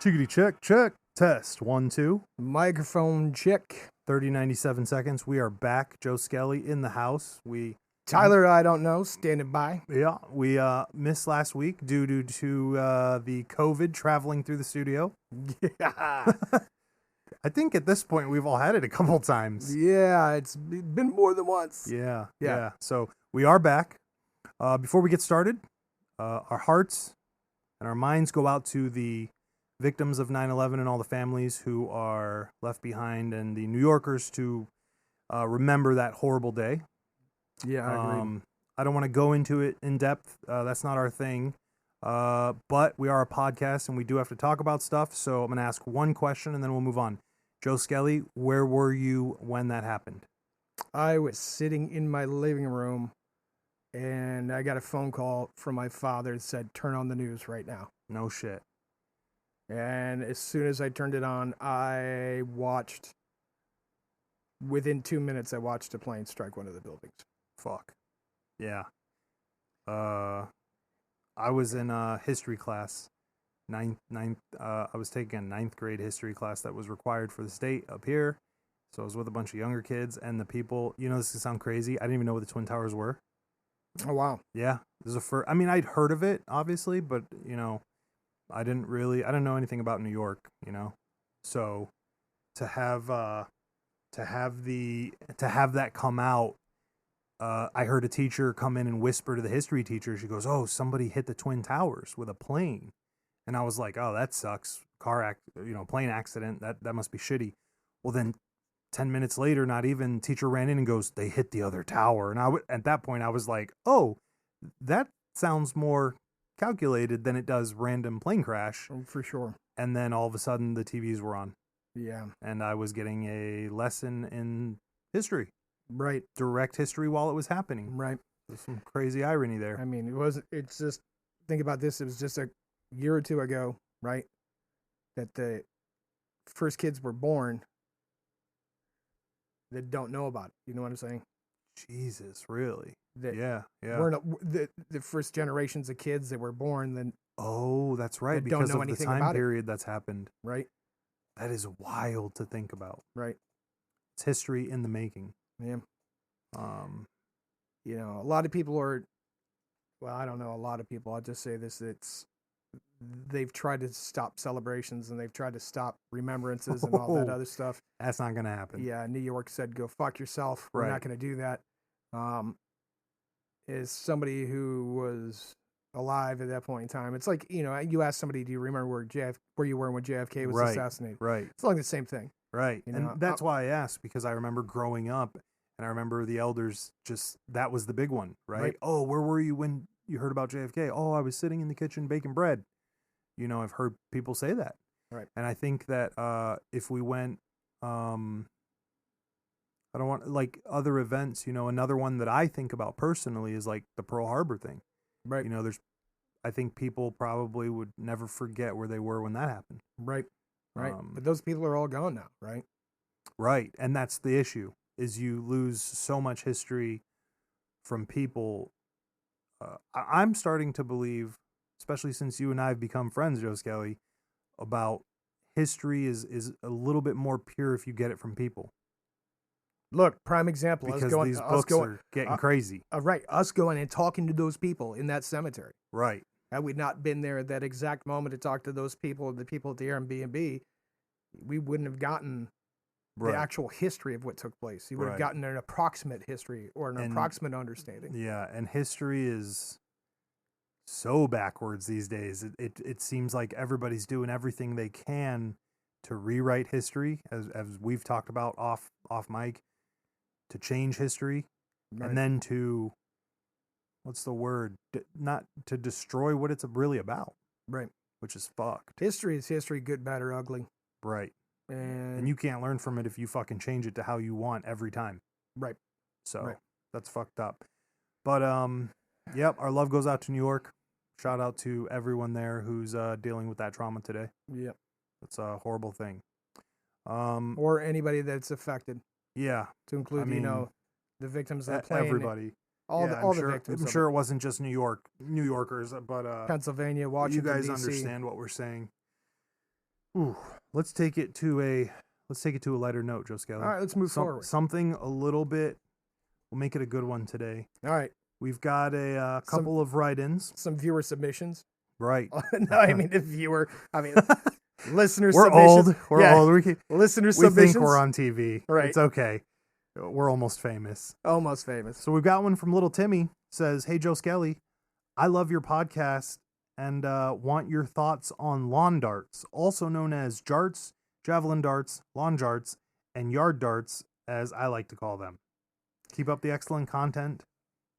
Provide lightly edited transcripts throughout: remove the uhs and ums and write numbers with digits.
Chickity check, check. Test 1, 2. Microphone check. 97 seconds. We are back. Joe Skelly in the house. Tyler, I don't know, standing by. Yeah, we missed last week due to the COVID traveling through the studio. Yeah. I think at this point we've all had it a couple times. Yeah, it's been more than once. Yeah. So we are back. Before we get started, our hearts and our minds go out to the victims of 9/11 and all the families who are left behind, and the New Yorkers to remember that horrible day. Yeah, I agree. I don't want to go into it in depth. That's not our thing. But we are a podcast, and we do have to talk about stuff. So I'm going to ask one question, and then we'll move on. Joe Skelly, where were you when that happened? I was sitting in my living room, and I got a phone call from my father that said, turn on the news right now. No shit. And as soon as I turned it on, within 2 minutes, I watched a plane strike one of the buildings. Fuck. Yeah. I was in a history class. I was taking a 9th grade history class that was required for the state up here. So I was with a bunch of younger kids, and the people, this could sound crazy. I didn't even know what the Twin Towers were. Oh, wow. Yeah. This is I'd heard of it, obviously, but, I didn't know anything about New York, So to have that come out, I heard a teacher come in and whisper to the history teacher. She goes, "Oh, somebody hit the Twin Towers with a plane." And I was like, "Oh, that sucks. Plane accident. That must be shitty." Well, then 10 minutes later, not even, teacher ran in and goes, "They hit the other tower." And at that point I was like, "Oh, that sounds more calculated than it does random plane crash." Oh, for sure. And then all of a sudden the TVs were on. Yeah. And I was getting a lesson in history. Right. Direct history while it was happening. Right. There's some crazy irony there. I mean, it's just, think about this. It was just a year or two ago, right, that the first kids were born that don't know about it. You know what I'm saying? Jesus, really? That yeah. The first generations of kids that were born then. Oh, that's right. That Because don't know of the anything time about period that's happened. Right. That is wild to think about. Right. It's history in the making. Yeah. A lot of people I don't know, a lot of people, I'll just say this, they've tried to stop celebrations and they've tried to stop remembrances and all that other stuff. That's not going to happen. Yeah, New York said, go fuck yourself. We're not going to do that. As somebody who was alive at that point in time, it's like, you ask somebody, do you remember where you were when JFK was assassinated? Right. It's like the same thing. Right. And that's why I asked, because I remember growing up and I remember the elders that was the big one, right? Oh, where were you when you heard about JFK? Oh, I was sitting in the kitchen baking bread. I've heard people say that. Right. And I think that if we went, I don't want, like, other events, another one that I think about personally is like the Pearl Harbor thing. Right. I think people probably would never forget where they were when that happened. Right. Right. But those people are all gone now, right? Right. And that's the issue, is you lose so much history from people. I'm starting to believe, especially since you and I have become friends, Joe Skelly, about history is a little bit more pure if you get it from people. Look, prime example. Because these books are getting crazy. Right. Us going and talking to those people in that cemetery. Right. Had we not been there at that exact moment to talk to those people, the people at the Airbnb, we wouldn't have gotten the actual history of what took place. You would have gotten an approximate history or an approximate understanding. Yeah, and history is so backwards these days. It seems like everybody's doing everything they can to rewrite history, as we've talked about off mic, to change history, and then to, what's the word? Not to destroy what it's really about. Right. Which is fucked. History is history, good, bad, or ugly. Right. And you can't learn from it if you fucking change it to how you want every time. Right. So that's fucked up. But yep, our love goes out to New York. Shout out to everyone there who's dealing with that trauma today. Yep. It's a horrible thing. Or anybody that's affected. Yeah. To include, the victims of the plane. Everybody. All the victims. I'm sure it wasn't just New Yorkers, but Pennsylvania, Washington, you guys DC. understand what we're saying. Ooh, let's take it to a lighter note, Joe Skelly. All right, let's move forward. Something a little bit. We'll make it a good one today. All right. We've got a couple of write-ins. Some viewer submissions. Right. No, I mean listener we're submissions. Old. We're old. Listener we submissions. think we're on TV. Right. It's okay. We're almost famous. Almost famous. So we've got one from Little Timmy. Says, "Hey, Joe Skelly, I love your podcast and want your thoughts on lawn darts, also known as jarts, javelin darts, lawn jarts, and yard darts, as I like to call them. Keep up the excellent content,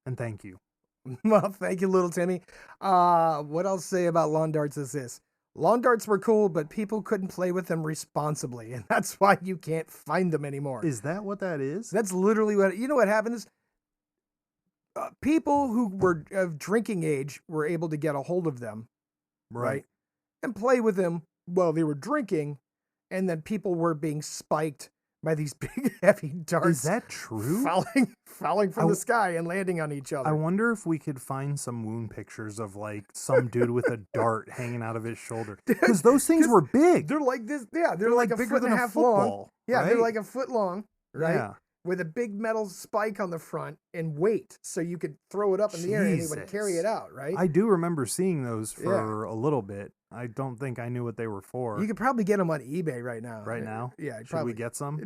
and thank you." Well, thank you, Little Timmy. What I'll say about lawn darts is this. Lawn darts were cool, but people couldn't play with them responsibly, and that's why you can't find them anymore. Is that what that is? That's literally what... You know what happened is people who were of drinking age were able to get a hold of them, right? And play with them while they were drinking, and then people were being spiked by these big, heavy darts. Is that true? Falling from the sky and landing on each other. I wonder if we could find some wound pictures of like some dude with a dart hanging out of his shoulder. Because those things were big. They're like this. Yeah, they're like a bigger foot than and a half long. Yeah, right? they're like a foot long, right? Yeah. With a big metal spike on the front and weight, so you could throw it up in the air and it would carry it out, right? I do remember seeing those for a little bit. I don't think I knew what they were for. You could probably get them on eBay right now. Right now? Yeah. Should probably. we get some?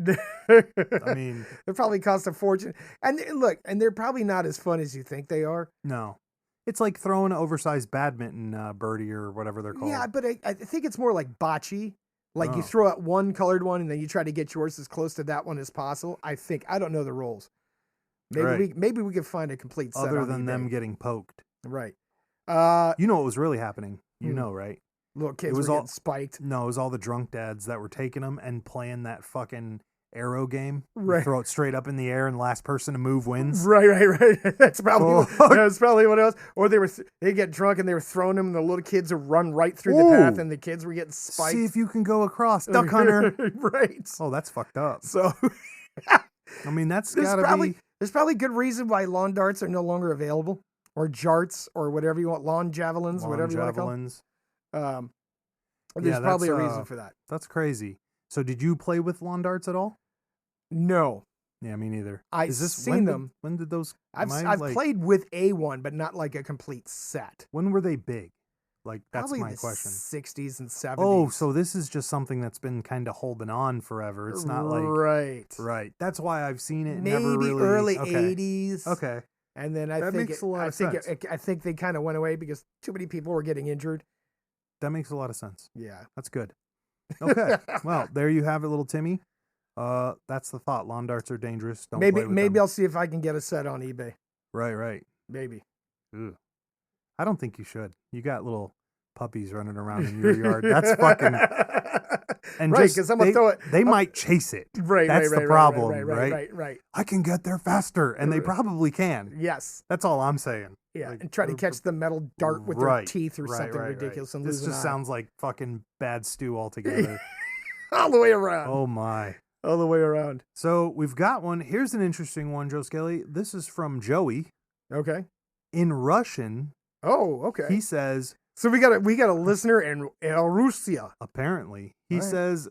I mean... They probably cost a fortune. And look, and they're probably not as fun as you think they are. No. It's like throwing an oversized badminton birdie or whatever they're called. Yeah, but I think it's more like bocce. Like you throw out one colored one and then you try to get yours as close to that one as possible. I don't know the rules. Maybe we could find a complete set other on than eBay. them getting poked. Right. You know what was really happening? You know, right? Little kids were getting spiked. No, it was all the drunk dads that were taking them and playing that fucking arrow game. Right. You throw it straight up in the air and the last person to move wins. Right. That's probably what it was. Or they get drunk and they were throwing them and the little kids would run right through the path and the kids were getting spiked. See if you can go across. Duck hunter. Right. Oh, that's fucked up. So I mean, that's gotta be... There's probably good reason why lawn darts are no longer available. Or jarts or whatever you want. Lawn javelins, whatever you want to call them. There's probably a reason for that. That's crazy. So did you play with lawn darts at all? No. Yeah, me neither. I've seen them. When did those... I've played with a one, but not like a complete set. When were they big? Like, that's probably my the question. 60s and 70s. Oh, so this is just something that's been kind of holding on forever. It's not like... Right. That's why I've seen it. Maybe never really... early 80s. Okay. And then I think they kind of went away because too many people were getting injured. That makes a lot of sense. Yeah. That's good. Okay. Well, there you have it, little Timmy. That's the thought. Lawn darts are dangerous. Don't play with them. I'll see if I can get a set on eBay. Right. Maybe. Ugh. I don't think you should. You got little puppies running around in your yard. That's fucking... And right, because I'm going to throw it... They might chase it. Right, That's the problem, right. I can get there faster, and they probably can. Yes. That's all I'm saying. Yeah, and try to catch the metal dart with their teeth or something ridiculous. And this just sounds like fucking bad stew altogether. All the way around. Oh, my. All the way around. So we've got one. Here's an interesting one, Joe Skelly. This is from Joey. Okay. In Russian... Oh, okay. He says... So we got a listener in Russia. Apparently. He says,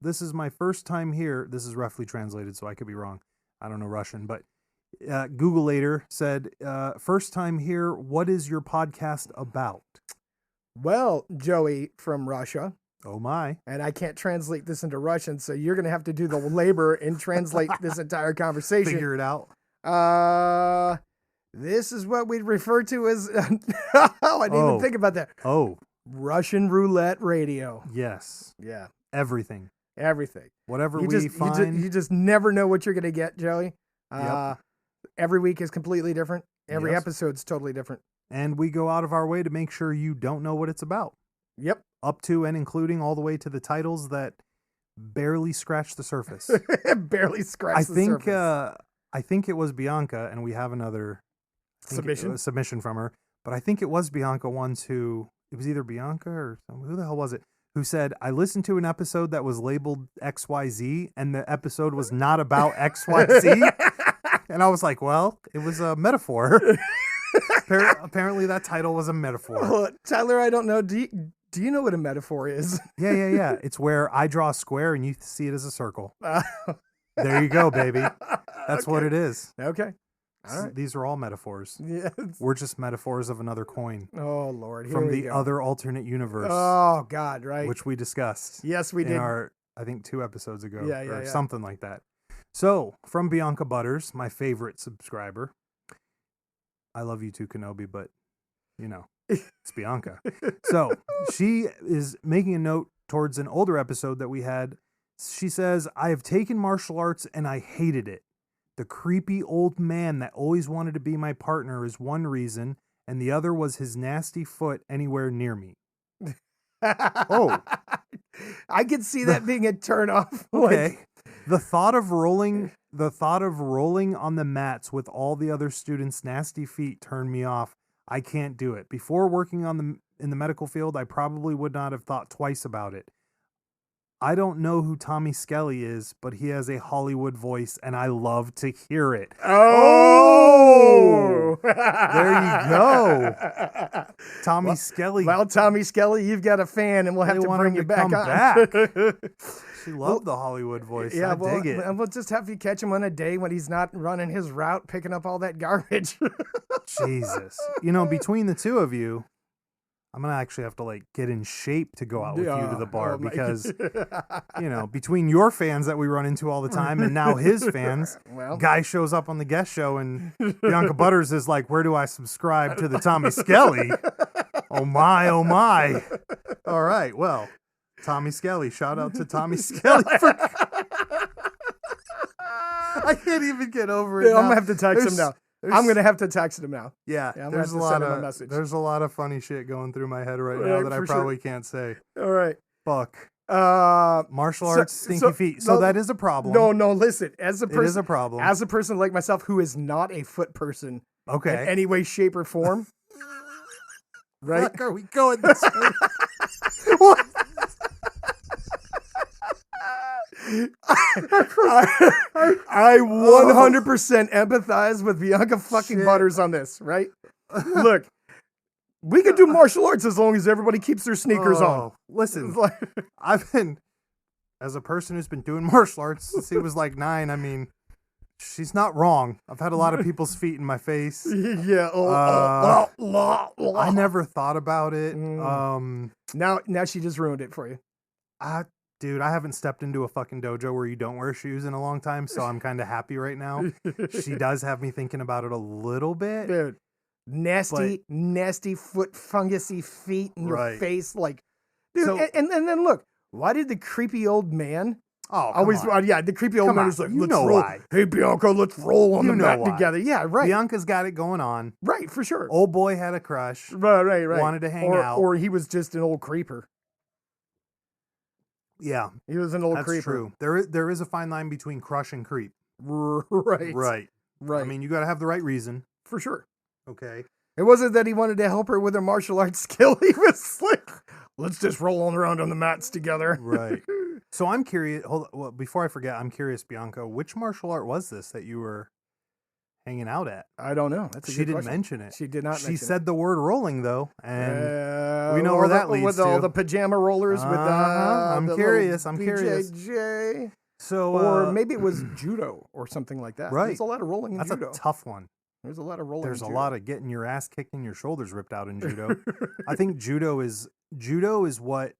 this is my first time here. This is roughly translated, so I could be wrong. I don't know Russian, but Google later said, first time here, what is your podcast about? Well, Joey from Russia. Oh, my. And I can't translate this into Russian, so you're going to have to do the labor and translate this entire conversation. Figure it out. This is what we'd refer to as... I didn't even think about that. Oh. Russian roulette radio. Yes. Yeah. Everything. Whatever we find. You just never know what you're going to get, Joey. Yep. Every week is completely different. Every episode's totally different. And we go out of our way to make sure you don't know what it's about. Yep. Up to and including all the way to the titles that barely scratch the surface. Barely scratch the surface. I think it was Bianca, and we have another... submission from her, but I think it was Bianca once it was either Bianca or who the hell was it, who said, I listened to an episode that was labeled XYZ and the episode was not about XYZ. And I was like, well, it was a metaphor. Apparently that title was a metaphor. Well, Tyler, I don't know. Do you know what a metaphor is? Yeah. It's where I draw a square and you see it as a circle. There you go, baby. That's what it is. Okay. All right. These are all metaphors. Yes. We're just metaphors of another coin. Oh, Lord. Here From we the go. other alternate universe. Oh, God, right. Which we discussed. Yes, we did. In our, I think, 2 episodes ago. Yeah. Something like that. So, from Bianca Butters, my favorite subscriber. I love you too, Kenobi, but, you know, it's Bianca. So, she is making a note towards an older episode that we had. She says, I have taken martial arts and I hated it. The creepy old man that always wanted to be my partner is one reason, and the other was his nasty foot anywhere near me. Oh. I could see that being a turnoff. Okay. The thought of rolling on the mats with all the other students' nasty feet turned me off. I can't do it. Before working in the medical field, I probably would not have thought twice about it. I don't know who Tommy Skelly is, but he has a Hollywood voice, and I love to hear it. Oh! There you go. Tommy Skelly. Well, Tommy Skelly, you've got a fan, and we'll have to bring you back on. Back. She loved the Hollywood voice. Yeah, I dig it. We'll just have you catch him on a day when he's not running his route, picking up all that garbage. Jesus. You know, between the two of you, I'm going to actually have to get in shape to go out with you to the bar because, you know, between your fans that we run into all the time and now his fans, guy shows up on the guest show and Bianca Butters is like, where do I subscribe to the Tommy Skelly? Oh my. All right. Well, Tommy Skelly. Shout out to Tommy Skelly. I can't even get over it. I'm going to have to text him now. I'm going to have to text him now. Yeah, there's a lot of funny shit going through my head right now that I probably can't say. All right. Fuck. Martial arts, stinky feet. So that is a problem. No, listen. It is a problem. As a person like myself who is not a foot person in any way, shape, or form. Right? Fuck are we going this way? What? I 100% empathize with Bianca fucking Butters on this, right? Look, we can do martial arts as long as everybody keeps their sneakers on. Listen, I've been, as a person who's been doing martial arts since he was 9, I mean, she's not wrong. I've had a lot of people's feet in my face. Yeah. I never thought about it. Now she just ruined it for you. Dude, I haven't stepped into a fucking dojo where you don't wear shoes in a long time, so I'm kind of happy right now. She does have me thinking about it a little bit. Dude, nasty foot fungusy feet in your face. Dude, and then look, why did the creepy old man the creepy old man is like, let's roll. Why. Hey, Bianca, let's roll on the mat together. Yeah, right. Bianca's got it going on. Right, for sure. Old boy had a crush. Right. Wanted to hang out. Or he was just an old creeper. Yeah. He was an old creeper. That's true. There is a fine line between crush and creep. Right. I mean, you got to have the right reason. For sure. Okay. It wasn't that he wanted to help her with her martial arts skill. He was like, let's just roll on around on the mats together. Right. So I'm curious. Before I forget, I'm curious, Bianca, which martial art was this that you were hanging out at? I don't know. She didn't mention it. She did not mention it. She said the word rolling, though, and we know where that leads to. With all the pajama rollers with I'm curious. BJJ. So, or maybe it was judo or something like that. Right. There's a lot of rolling in judo. That's a tough one. There's a lot of rolling. There's a lot of getting your ass kicked and your shoulders ripped out in judo. I think judo is what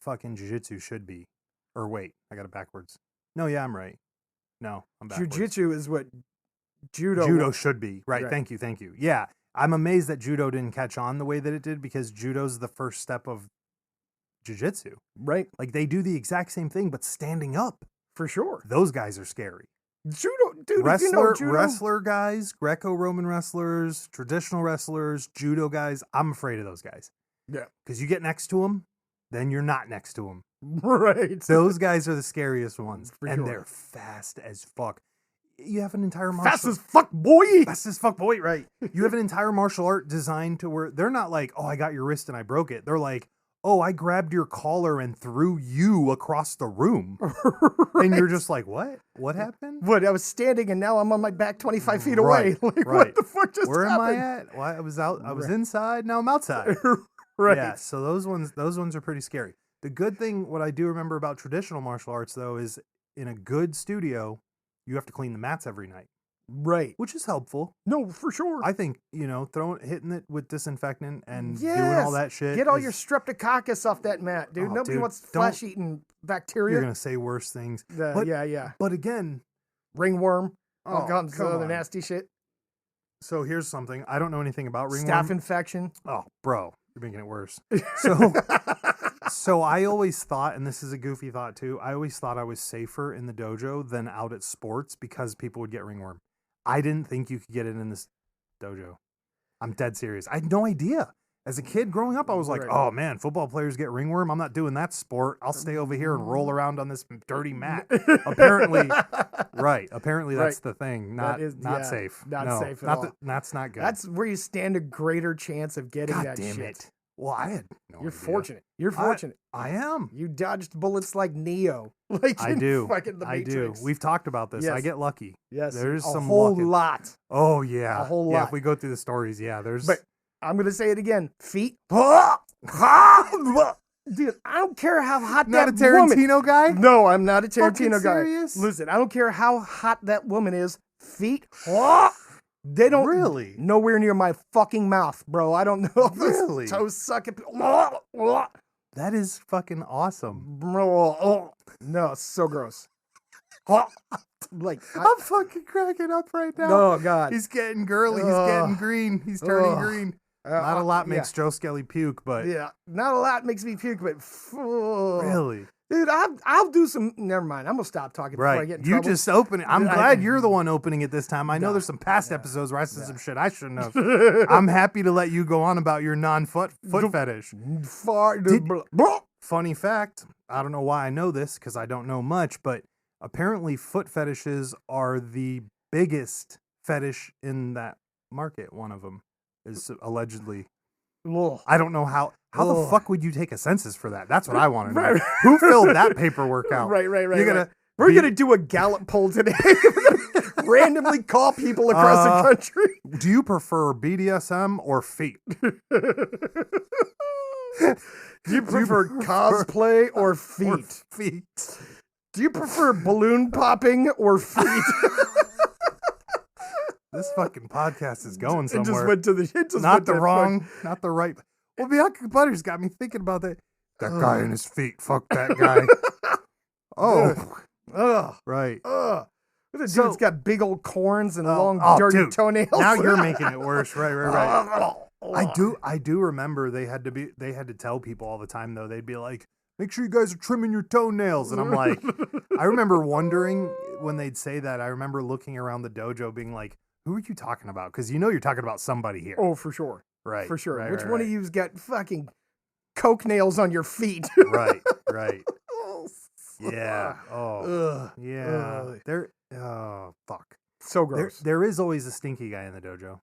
fucking jiu-jitsu should be. Or wait, I got it backwards. No, yeah, I'm right. No, I'm backwards. Jiu-jitsu is what judo should be. Right. Thank you. Yeah. I'm amazed that judo didn't catch on the way that it did because judo's the first step of jiu-jitsu. Right. They do the exact same thing, but standing up. For sure. Those guys are scary. Judo, dude, wrestler guys, Greco-Roman wrestlers, traditional wrestlers, judo guys, I'm afraid of those guys. Yeah. Because you get next to them, then you're not next to them. Right. Those guys are the scariest ones. And they're fast as fuck. You have an entire Fast as fuck, boy, right. You have an entire martial art designed to where they're not like, oh, I got your wrist and I broke it. They're like, oh, I grabbed your collar and threw you across the room. Right. And you're just like, what? What happened? What? I was standing and now I'm on my back 25 feet Right, away. Like, right. what the fuck just Where happened? am I at? Well, I was out. I was inside. Now I'm outside. Right. Yeah. So those ones are pretty scary. The good thing, what I do remember about traditional martial arts, though, is in a good studio, you have to clean the mats every night. Right. Which is helpful. No, for sure. I think, hitting it with disinfectant and doing Yes. all that shit. Get all your streptococcus off that mat, dude. Oh, Nobody dude, wants flesh-eating bacteria. You're going to say worse things. Yeah. But again, ringworm. Oh, Come come the on. nasty shit. So here's something. I don't know anything about ringworm. Staph infection. Oh, bro, you're making it worse. So I always thought, and this is a goofy thought too, I always thought I was safer in the dojo than out at sports because people would get ringworm. I didn't think you could get it in this dojo. I'm dead serious. I had no idea. As a kid growing up, I was like, oh man, football players get ringworm. I'm not doing that sport. I'll stay over here and roll around on this dirty mat. Apparently, that's the thing. Not safe. Not safe at all. That's not good. That's where you stand a greater chance of getting that damn shit. It. Well, I had no You're idea. fortunate. You're fortunate. I am. You dodged bullets like Neo. Like I do. Fucking the I Matrix. do. We've talked about this. Yes. I get lucky. Yes. There's a some whole luck. lot. Oh yeah. A whole lot. Yeah, if we go through the stories, there's. But I'm gonna say it again. Feet. Dude, I don't care how hot not that a Tarantino woman. guy. No, I'm not a Tarantino Fucking guy. serious? Listen, I don't care how hot that woman is. Feet. They don't really nowhere near my fucking mouth, bro. I don't know. Really? Toes sucking. That is fucking awesome. Bro, no, it's so gross. Like I'm fucking cracking up right now. Oh God, he's getting girly. He's getting green. He's turning green. Not a lot makes Joe Skelly puke, but not a lot makes me puke. But really, dude, I'll do some. Never mind. I'm gonna stop talking before I get in trouble. You just open it. I'm glad you're the one opening it this time. I know there's some past episodes where I said some shit I shouldn't have. I'm happy to let you go on about your non-foot fetish. Funny fact. I don't know why I know this because I don't know much, but apparently foot fetishes are the biggest fetish in that market. One of them is allegedly. I don't know how the fuck would you take a census for that? That's what I want to know. Right. Who filled that paperwork out? Right. We're gonna do a Gallup poll today. We're gonna randomly call people across the country. Do you prefer BDSM or feet? Do you prefer cosplay or feet? Or feet. Do you prefer balloon popping or feet? This fucking podcast is going somewhere. It just went to the. Not the right. Well, Bianca Butters got me thinking about that. That guy and his feet. Fuck that guy. Right. The dude's got big old corns and long, dirty toenails. Now you're making it worse. Right. I do remember they had to tell people all the time though. They'd be like, make sure you guys are trimming your toenails. And I'm like, I remember wondering when they'd say that. I remember looking around the dojo being like, who are you talking about? Because you're talking about somebody here. Oh, for sure. Right. For sure. Right, Which one of you's got fucking coke nails on your feet? Right. Yeah. Oh. Yeah. Oh, fuck. So gross. There is always a stinky guy in the dojo.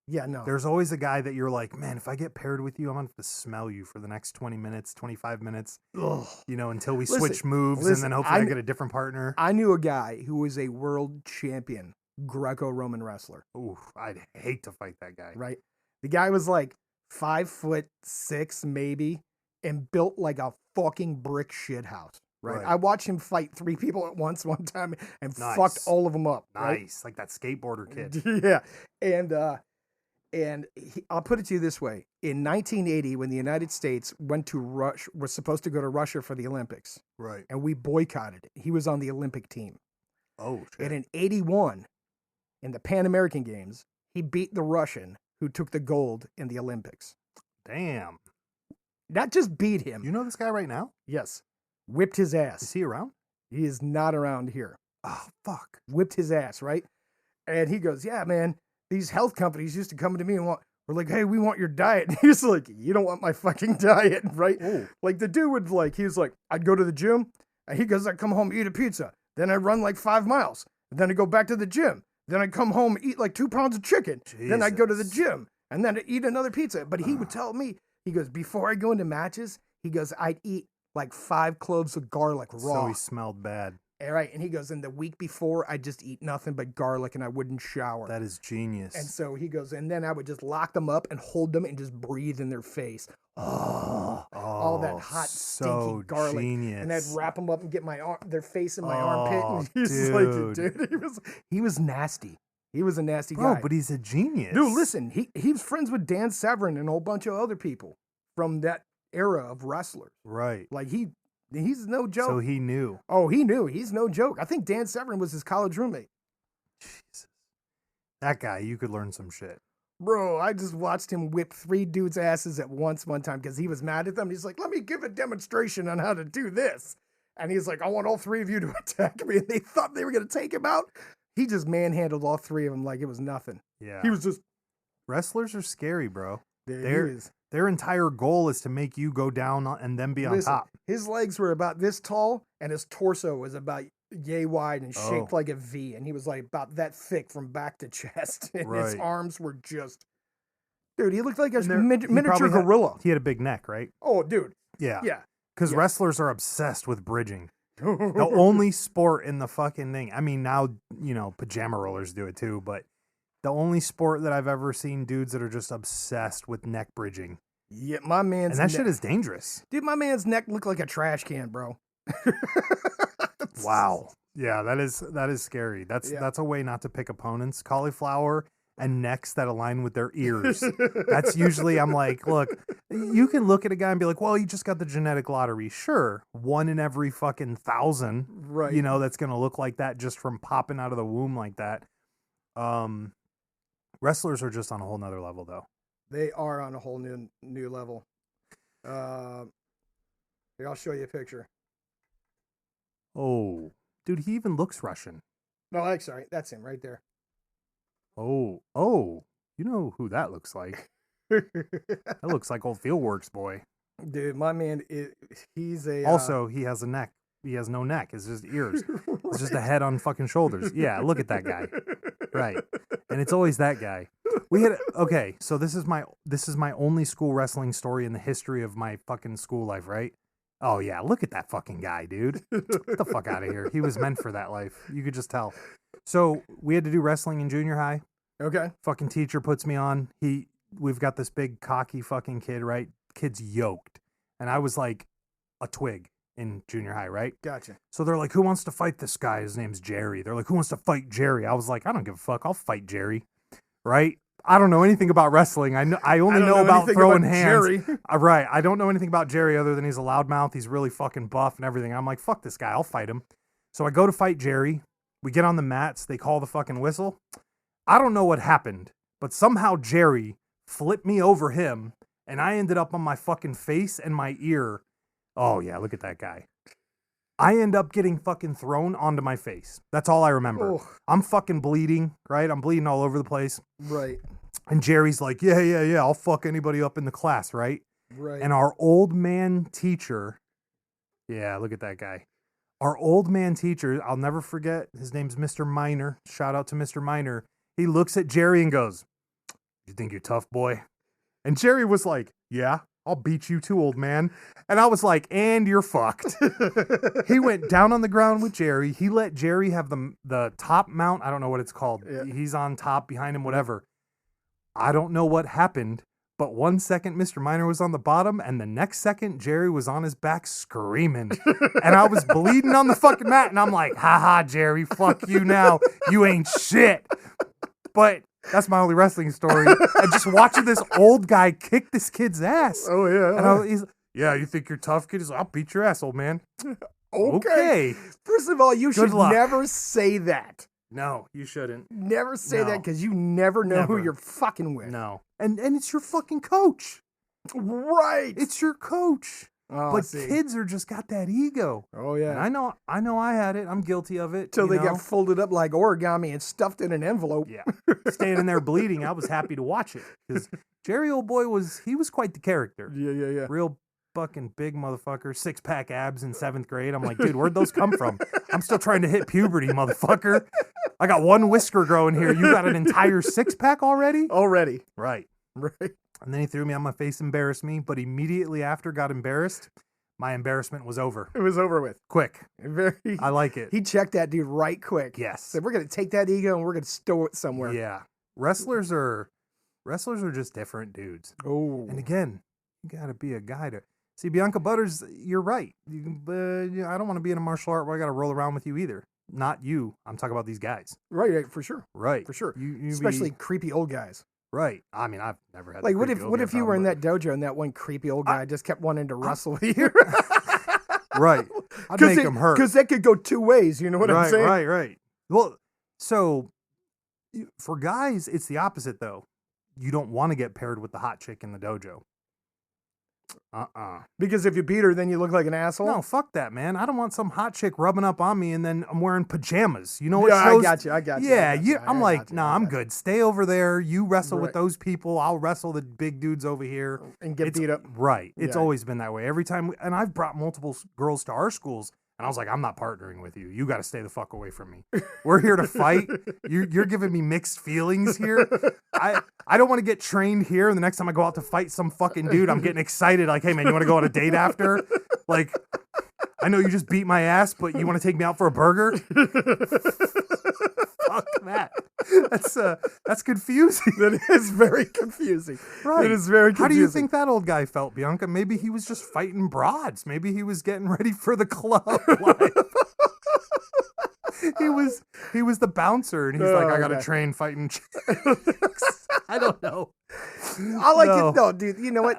Yeah, no. There's always a guy that you're like, man, if I get paired with you, I'm going to have to smell you for the next 20 minutes, 25 minutes, until we switch moves and then hopefully I get a different partner. I knew a guy who was a world champion Greco-Roman wrestler. Ooh, I'd hate to fight that guy. Right? The guy was like 5'6" maybe and built like a fucking brick shit house. Right. I watched him fight 3 people at once one time and fucked all of them up. Nice. Like that skateboarder kid. Yeah. And I'll put it to you this way. In 1980, when the United States was supposed to go to Russia for the Olympics. Right. And we boycotted it. He was on the Olympic team. Oh, shit. And in 81, in the Pan American Games, he beat the Russian who took the gold in the Olympics. Damn. Not just beat him. You know this guy right now? Yes. Whipped his ass. Is he around? He is not around here. Oh, fuck. Whipped his ass, right? And he goes, yeah, man, these health companies used to come to me and we're like, hey, we want your diet. And he's like, you don't want my fucking diet, right? Ooh. Like the dude would he was like, I'd go to the gym. And he goes, I'd come home, eat a pizza. Then I'd run like 5 miles. And then I'd go back to the gym. Then I'd come home, eat like 2 pounds of chicken. Jesus. Then I'd go to the gym. And then I'd eat another pizza. But he would tell me, He goes, before I go into matches, he goes, I'd eat like 5 cloves of garlic raw. So he smelled bad. All right. And he goes, and the week before, I'd just eat nothing but garlic and I wouldn't shower. That is genius. And so he goes, and then I would just lock them up and hold them and just breathe in their face. All that hot, stinky garlic. Genius. And I'd wrap them up and get their face in my armpit. And he's like, dude, he was nasty. He was a nasty guy. Bro, but he's a genius. Dude, listen, he was friends with Dan Severn and a whole bunch of other people from that era of wrestlers. Right. Like he's no joke. So he knew. Oh, he knew. He's no joke. I think Dan Severn was his college roommate. Jesus. That guy, you could learn some shit. Bro, I just watched him whip 3 dudes' asses at once one time because he was mad at them. He's like, let me give a demonstration on how to do this. And he's like, I want all 3 of you to attack me. And they thought they were going to take him out. He just manhandled all 3 of them like it was nothing. Yeah. He was just... Wrestlers are scary, bro. Their entire goal is to make you go down and then be on top. His legs were about this tall, and his torso was about yay wide and shaped like a V. And he was like about that thick from back to chest. And his arms were just... Dude, he looked like a miniature gorilla. He had a big neck, right? Oh, dude. Yeah. Yeah. Because wrestlers are obsessed with bridging. The only sport in the fucking thing. I mean, now, pajama rollers do it too, but the only sport that I've ever seen dudes that are just obsessed with neck bridging. Yeah, my man's And that shit is dangerous. Dude, my man's neck looked like a trash can, bro. Wow. Yeah, that is scary. That's a way not to pick opponents. Cauliflower and necks that align with their ears. That's usually, I'm like, look, you can look at a guy and be like, well, you just got the genetic lottery. Sure. 1 in every fucking 1,000, right? That's going to look like that just from popping out of the womb like that. Wrestlers are just on a whole nother level, though. They are on a whole new level. Here, I'll show you a picture. Oh, dude, he even looks Russian. No, sorry, that's him right there. Oh, you know who that looks like? That looks like old Fieldworks boy. Dude, my man, he's a... Also, he has a neck. He has no neck. It's just ears. Right. It's just a head on fucking shoulders. Yeah, look at that guy. Right. And it's always that guy. So this is my only school wrestling story in the history of my fucking school life, right? Oh, yeah, look at that fucking guy, dude. Get the fuck out of here. He was meant for that life. You could just tell. So we had to do wrestling in junior high. Okay. Fucking teacher puts me on. We've got this big cocky fucking kid, right? Kid's yoked. And I was like a twig in junior high, right? Gotcha. So they're like, who wants to fight this guy? His name's Jerry. They're like, who wants to fight Jerry? I was like, I don't give a fuck. I'll fight Jerry. Right? I don't know anything about wrestling. I only know about throwing hands. Jerry. Right. I don't know anything about Jerry other than he's a loudmouth. He's really fucking buff and everything. I'm like, fuck this guy. I'll fight him. So I go to fight Jerry. We get on the mats. They call the fucking whistle. I don't know what happened, but somehow Jerry flipped me over him, and I ended up on my fucking face and my ear. Oh, yeah, look at that guy. I end up getting fucking thrown onto my face. That's all I remember. Oh. I'm fucking bleeding, right? I'm bleeding all over the place. Right. And Jerry's like, yeah, I'll fuck anybody up in the class, right? Right. And our old man teacher, yeah, look at that guy. Our old man teacher, I'll never forget, his name's Mr. Miner. Shout out to Mr. Miner. He looks at Jerry and goes, you think you're tough, boy? And Jerry was like, yeah, I'll beat you too, old man. And I was like, and you're fucked. He went down on the ground with Jerry. He let Jerry have the top mount. I don't know what it's called. Yeah. He's on top, behind him, whatever. I don't know what happened, but 1 second Mr. Miner was on the bottom, and the next second Jerry was on his back screaming. And I was bleeding on the fucking mat, and I'm like, haha, Jerry, fuck you now. You ain't shit. But that's my only wrestling story. And just watching this old guy kick this kid's ass. Oh, yeah. And he's like, yeah, you think you're tough, kid? He's like, I'll beat your ass, old man. Okay. First of all, you should never say that. No, you shouldn't. Never say that because you never know who you're fucking with. No. And it's your fucking coach. Right. It's your coach. Oh, but kids are just got that ego. Oh, yeah. And I know I had it. I'm guilty of it. Till they got folded up like origami and stuffed in an envelope. Yeah. Standing there bleeding, I was happy to watch it. Because Jerry, old boy, was quite the character. Yeah. Real fucking big motherfucker. 6-pack abs in 7th grade. I'm like, dude, where'd those come from? I'm still trying to hit puberty, motherfucker. I got one whisker growing here. You got an entire 6-pack already? Already. Right. And then he threw me on my face, embarrassed me. But immediately after got embarrassed, my embarrassment was over. It was over with. Quick. Very. I like it. He checked that dude right quick. Yes. Said, we're going to take that ego and we're going to stow it somewhere. Yeah. Wrestlers are just different dudes. Oh. And again, you got to be a guy to see. Bianca Butters, you're right. I don't want to be in a martial art where I got to roll around with you either. Not you. I'm talking about these guys. Right, for sure. Right. For sure. You especially creepy old guys. Right. I mean, I've never had like what if you were in that dojo and that one creepy old guy just kept wanting to wrestle with you? Right. I'd make him hurt. Because that could go two ways, you know what I'm saying? Right. Well, so for guys, it's the opposite though. You don't want to get paired with the hot chick in the dojo. Because if you beat her, then you look like an asshole? No, fuck that, man. I don't want some hot chick rubbing up on me and then I'm wearing pajamas. You know what? Yeah, I got you. Yeah, I'm like, nah, I'm good. Stay over there. You wrestle with those people. I'll wrestle the big dudes over here. And get beat up. Right. It's always been that way. Every time, and I've brought multiple girls to our schools, and I was like, I'm not partnering with you. You got to stay the fuck away from me. We're here to fight. You're giving me mixed feelings here. I don't want to get trained here, and the next time I go out to fight some fucking dude, I'm getting excited. Like, hey, man, you want to go on a date after? Like, I know you just beat my ass, but you want to take me out for a burger? Fuck that. That's confusing. That is very confusing. Right. It is very confusing. How do you think that old guy felt, Bianca? Maybe he was just fighting broads. Maybe he was getting ready for the club life. He was the bouncer, and he's like, I got to train fighting chicks. I don't know. I like it though, dude. You know what?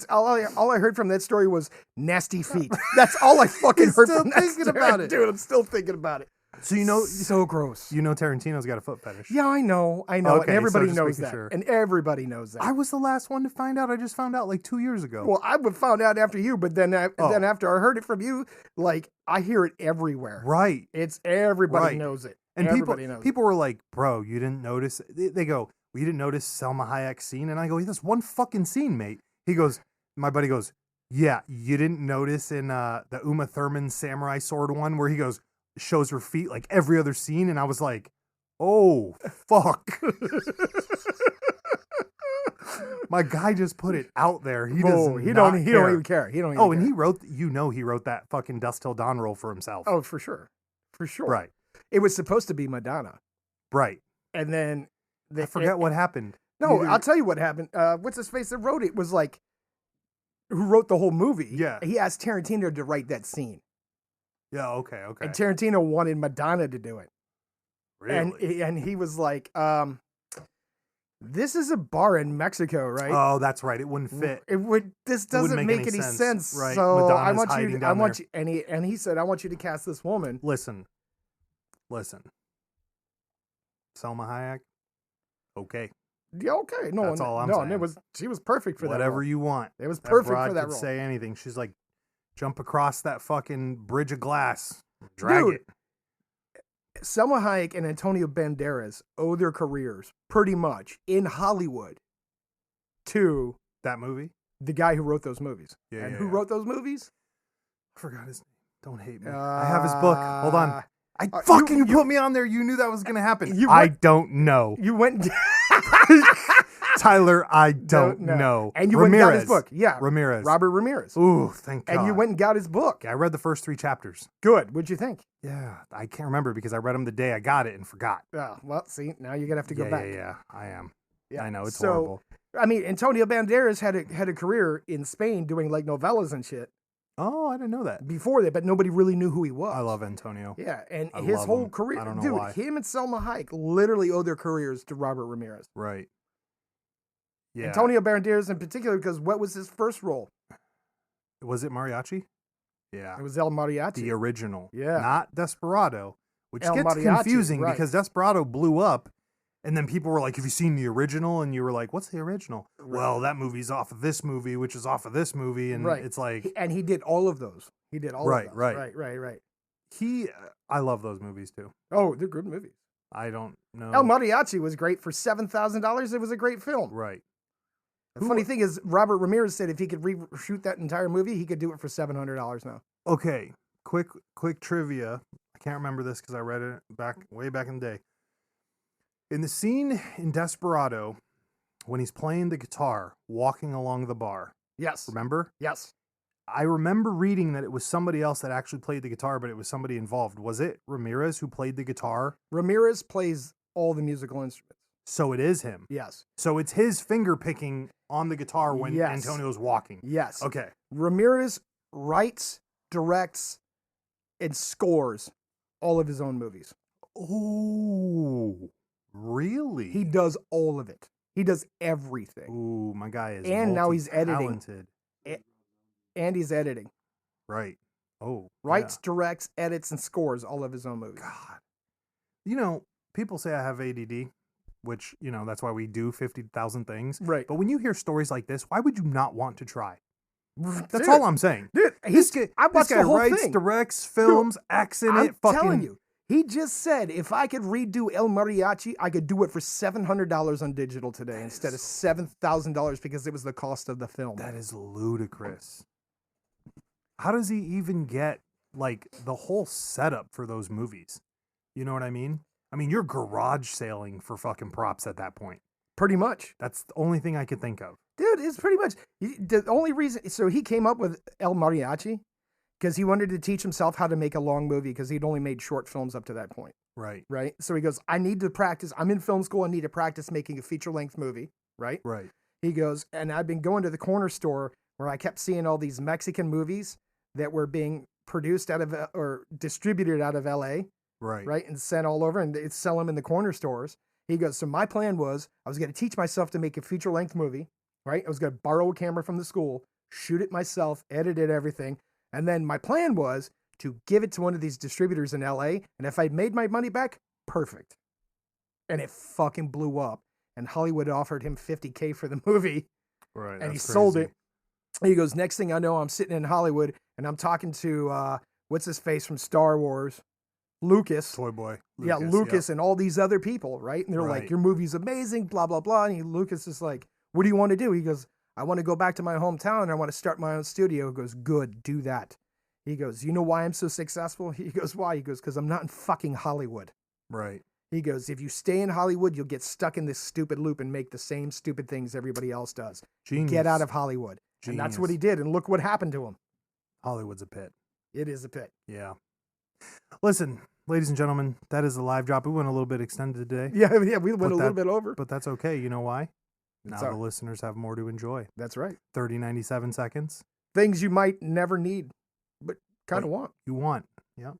All I heard from that story was nasty feet. That's all I fucking heard from that story. About it. Dude, I'm still thinking about it. So you know, so gross. You know, Tarantino's got a foot fetish. Yeah, I know, Okay, and everybody so knows that, sure. and everybody knows that. I was the last one to find out. I just found out like 2 years ago. Well, I would found out after you, but then after I heard it from you, like I hear it everywhere. Right. It's everybody knows it. And everybody knows people were like, "Bro, you didn't notice?" They go, "Well, you didn't notice Selma Hayek's scene?" And I go, "That's one fucking scene, mate." He goes, my buddy goes, "Yeah, you didn't notice in the Uma Thurman samurai sword one where he goes." Shows her feet like every other scene, and I was like, oh fuck. My guy just put it out there. He don't even care. And he wrote that fucking Dust Till Dawn role for himself. Oh, for sure. Right. It was supposed to be Madonna. Right. And then I forget what happened. No, I'll tell you what happened. What's his face that wrote it was like, who wrote the whole movie? Yeah. He asked Tarantino to write that scene. Yeah, okay. And Tarantino wanted Madonna to do it. Really? And he was like, this is a bar in Mexico, right? Oh, that's right. It wouldn't fit. This doesn't make any sense. Right. So Madonna's I want you, and he said, I want you to cast this woman. Listen. Selma Hayek. Okay. Yeah, okay. No, that's all I'm saying. And she was perfect for that. Whatever you want. It was perfect for that could role. Say anything. She's like, jump across that fucking bridge of glass. Drag it. Selma Hayek and Antonio Banderas owe their careers pretty much in Hollywood to that movie. The guy who wrote those movies. Yeah. And who wrote those movies? I forgot his name. Don't hate me. I have his book. Hold on. You put me on there. You knew that was going to happen. I don't know. You went. Tyler, I don't know. And you went and got his book. Yeah. Ramirez. Robert Ramirez. Ooh, thank God. And you went and got his book. I read the first 3 chapters. Good. What'd you think? Yeah. I can't remember because I read them the day I got it and forgot. Oh, well, see, now you're going to have to go back. Yeah, I am. Yeah. I know, it's so, horrible. I mean, Antonio Banderas had a career in Spain doing like novellas and shit. Oh, I didn't know that. Before that, but nobody really knew who he was. I love Antonio. Yeah, and his whole career. I don't know why. Him and Selma Hayek literally owe their careers to Robert Ramirez. Right. Yeah. Antonio Banderas in particular, because what was his first role? Was it Mariachi? Yeah. It was El Mariachi. The original. Yeah. Not Desperado, which El gets Mariachi, confusing right. because Desperado blew up. And then people were like, have you seen the original? And you were like, what's the original? Right. Well, that movie's off of this movie, which is off of this movie. And it's like... And he did all of those. He did all of those. Right. I love those movies too. Oh, they're good movies. I don't know. El Mariachi was great for $7,000. It was a great film. Right. The funny thing is, Robert Ramirez said if he could reshoot that entire movie, he could do it for $700 now. Okay. Quick trivia. I can't remember this because I read it way back in the day. In the scene in Desperado when he's playing the guitar, walking along the bar. Yes. Remember? Yes. I remember reading that it was somebody else that actually played the guitar, but it was somebody involved. Was it Ramirez who played the guitar? Ramirez plays all the musical instruments. So it is him. Yes. So it's his finger picking on the guitar when Antonio's walking. Yes. Okay. Ramirez writes, directs, and scores all of his own movies. Oh, really? He does all of it. He does everything. Ooh, my guy is and now he's editing. Talented. And he's editing. Right. Oh. Writes, directs, edits, and scores all of his own movies. God. You know, people say I have ADD, which, you know, that's why we do 50,000 things. Right. But when you hear stories like this, why would you not want to try? That's all I'm saying. Dude, this guy the whole writes, thing. directs, films, acts in it. I'm telling you. He just said, if I could redo El Mariachi, I could do it for $700 on digital today instead of $7,000 because it was the cost of the film. That is ludicrous. How does he even get, like, the whole setup for those movies? You know what I mean? I mean, you're garage sailing for fucking props at that point. Pretty much. That's the only thing I could think of. Dude, it's pretty much the only reason. So he came up with El Mariachi because he wanted to teach himself how to make a long movie because he'd only made short films up to that point. Right. Right. So he goes, I need to practice. I'm in film school. I need to practice making a feature-length movie. Right. Right. He goes, and I've been going to the corner store where I kept seeing all these Mexican movies that were being produced out of or distributed out of LA. Right. Right. And sent all over and they'd sell them in the corner stores. He goes, so my plan was I was going to teach myself to make a feature-length movie. Right. I was going to borrow a camera from the school, shoot it myself, edit it, everything. And then my plan was to give it to one of these distributors in LA. And if I made my money back, perfect. And it fucking blew up. And Hollywood offered him $50K for the movie. Right. And he sold it. He goes, next thing I know, I'm sitting in Hollywood and I'm talking to, what's his face from Star Wars? Lucas. Toy Boy. Lucas and all these other people, right? And they're like, your movie's amazing, blah, blah, blah. And Lucas is like, what do you want to do? He goes, I want to go back to my hometown and I want to start my own studio. He goes, good, do that. He goes, you know why I'm so successful? He goes, why? He goes, because I'm not in fucking Hollywood. Right. He goes, if you stay in Hollywood, you'll get stuck in this stupid loop and make the same stupid things everybody else does. Genius. Get out of Hollywood. Genius. And that's what he did. And look what happened to him. Hollywood's a pit. It is a pit. Yeah. Listen, ladies and gentlemen, that is the live drop. We went a little bit extended today. Yeah, we went a little bit over. But that's okay. You know why? Now the listeners have more to enjoy. That's right. 97 seconds. Things you might never need, but kind of want. You want. Yeah.